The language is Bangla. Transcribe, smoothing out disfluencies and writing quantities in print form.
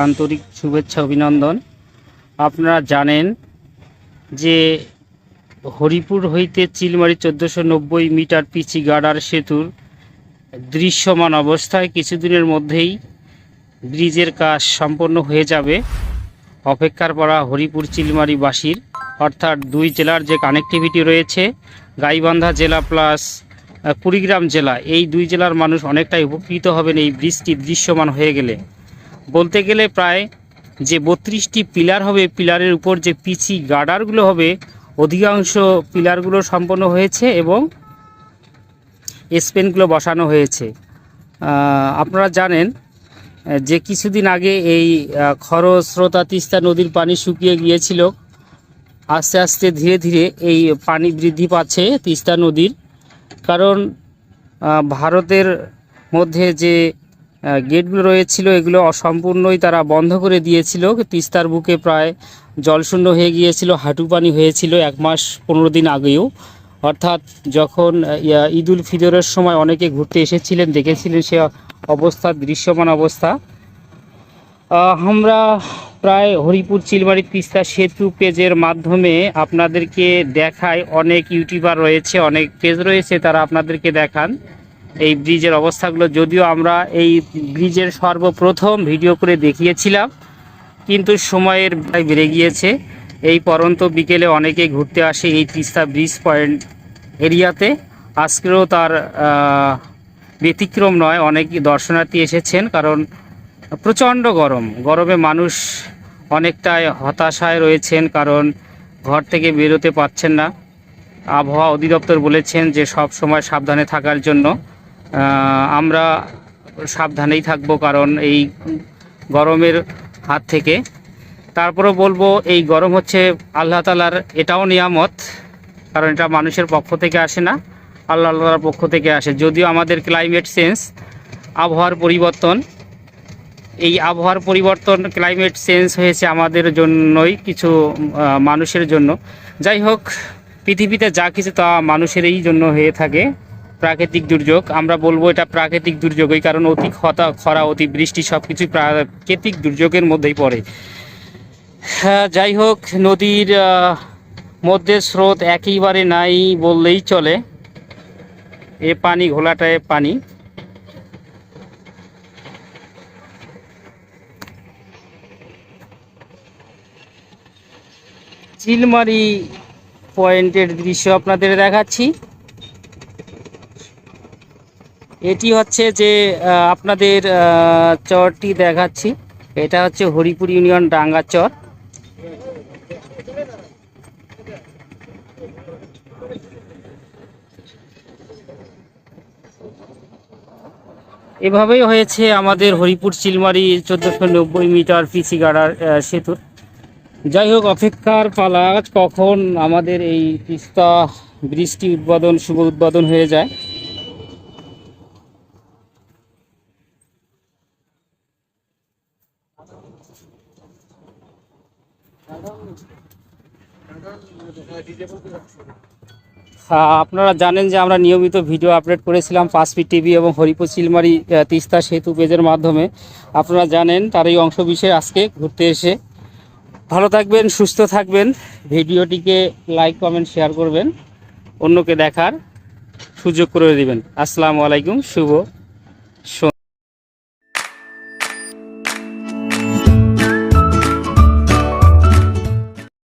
আন্তরিক শুভেচ্ছা অভিনন্দন। আপনারা জানেন যে হরিপুর হইতে চিলমারি 1490 মিটার পিচি গার্ডার সেতুর দৃশ্যমান অবস্থায় কিছুদিনের মধ্যেই ব্রিজের কাজ সম্পন্ন হয়ে যাবে। অপেক্ষার পরা হরিপুর চিলমারিবাসীর, অর্থাৎ দুই জেলার যে কানেক্টিভিটি রয়েছে, গাইবান্ধা জেলা প্লাস কুড়িগ্রাম জেলা, এই দুই জেলার মানুষ অনেকটাই উপকৃত হবেন এই ব্রিজটি দৃশ্যমান হয়ে গেলে। বলতে গেলে প্রায় যে 32টি পিলার হবে, পিলারের উপর যে পিচি গার্ডারগুলো হবে, অধিকাংশ পিলারগুলো সম্পন্ন হয়েছে এবং স্পেনগুলো বসানো হয়েছে। আপনারা জানেন যে কিছুদিন আগে এই খরস্রোতা তিস্তা নদীর পানি শুকিয়ে গিয়েছিল। আস্তে আস্তে ধীরে ধীরে এই পানি বৃদ্ধি পাচ্ছে তিস্তা নদীর, কারণ ভারতের মধ্যে যে গেটগুলো রয়েছিল এগুলো অসম্পূর্ণই তারা বন্ধ করে দিয়েছিল। তিস্তার বুকে প্রায় জলশূন্য হয়ে গিয়েছিল, হাঁটু পানি হয়েছিল 1 মাস 15 দিন আগেও। অর্থাৎ যখন ঈদ উল ফিতরের সময় অনেকে ঘুরতে এসেছিলেন, দেখেছিলেন সে অবস্থা, দৃশ্যমান অবস্থা। আমরা প্রায় হরিপুর চিলমারি তিস্তা সেতু পেজের মাধ্যমে আপনাদেরকে দেখাই। অনেক ইউটিউবার রয়েছে, অনেক পেজ রয়েছে, তারা আপনাদেরকে দেখান এই ব্রিজের অবস্থাগুলো। যদিও আমরা এই ব্রিজের সর্বপ্রথম ভিডিও করে দেখিয়েছিলাম, কিন্তু সময়ের বেড়ে গিয়েছে। এই পরন্ত বিকেলে অনেকে ঘুরতে আসে এই তিস্তা ব্রিজ পয়েন্ট এরিয়াতে। আজকেও তার ব্যতিক্রম নয়, অনেক দর্শনার্থী এসেছেন, কারণ প্রচণ্ড গরমে মানুষ অনেকটাই হতাশায় রয়েছেন, কারণ ঘর থেকে বেরোতে পারছেন না। আবহাওয়া অধিদপ্তর বলেছেন যে সব সময় সাবধানে থাকার জন্য। আমরা সাবধানেই থাকব, কারণ এই গরমের হাত থেকে। তারপরেও বলবো, এই গরম হচ্ছে আল্লাহ তাআলার এটাও নিয়ামত, কারণ এটা মানুষের পক্ষ থেকে আসে না, আল্লাহ তাআলার পক্ষ থেকে আসে। যদিও আমাদের ক্লাইমেট চেঞ্জ, আবহাওয়ার পরিবর্তন, এই আবহাওয়ার পরিবর্তন, ক্লাইমেট চেঞ্জ হয়েছে আমাদের জন্যই, কিছু মানুষের জন্য। যাই হোক, পৃথিবীতে যা কিছু তা মানুষেরই জন্য হয়ে থাকে। প্রাকৃতিক দুর্যোগ, আমরা বলবো এটা প্রাকৃতিক দুর্যোগই, কারণ অতি খরা, অতি বৃষ্টি সব কিছুই প্রাকৃতিক দুর্যোগের মধ্যেই পড়ে। যাই হোক, নদীর মধ্যে স্রোত একেবারে নাই বললেই চলে। এ পানি ঘোলাটায় পানি। চিলমারি পয়েন্টের দৃশ্য আপনাদের দেখাচ্ছি। এটি হচ্ছে যে আপনাদের চরটি দেখাচ্ছি, এটা হচ্ছে হরিপুর ইউনিয়ন ডাঙ্গা চর। এভাবেই হয়েছে আমাদের হরিপুর চিলমারি 1490 মিটার পিচি গার্ডার সেতুর। যাই হোক, অপেক্ষার পালা কখন আমাদের এই তিস্তা ব্রিজটি শুভ উদ্বোধন হয়ে যায়। আপনারা জানেন যে আমরা নিয়মিত ভিডিও আপলোড করেছিলাম 5 ফিট টিভি এবং হরিপুর চিলমারি তিস্তা সেতু পেজের মাধ্যমে। আপনারা জানেন তার এই অংশ বিষয়ে আজকে ঘুরতে এসে। ভালো থাকবেন, সুস্থ থাকবেন, ভিডিওটিকে লাইক কমেন্ট শেয়ার করবেন, অন্যকে দেখার সুযোগ করে দিবেন। আসসালামু আলাইকুম, শুভ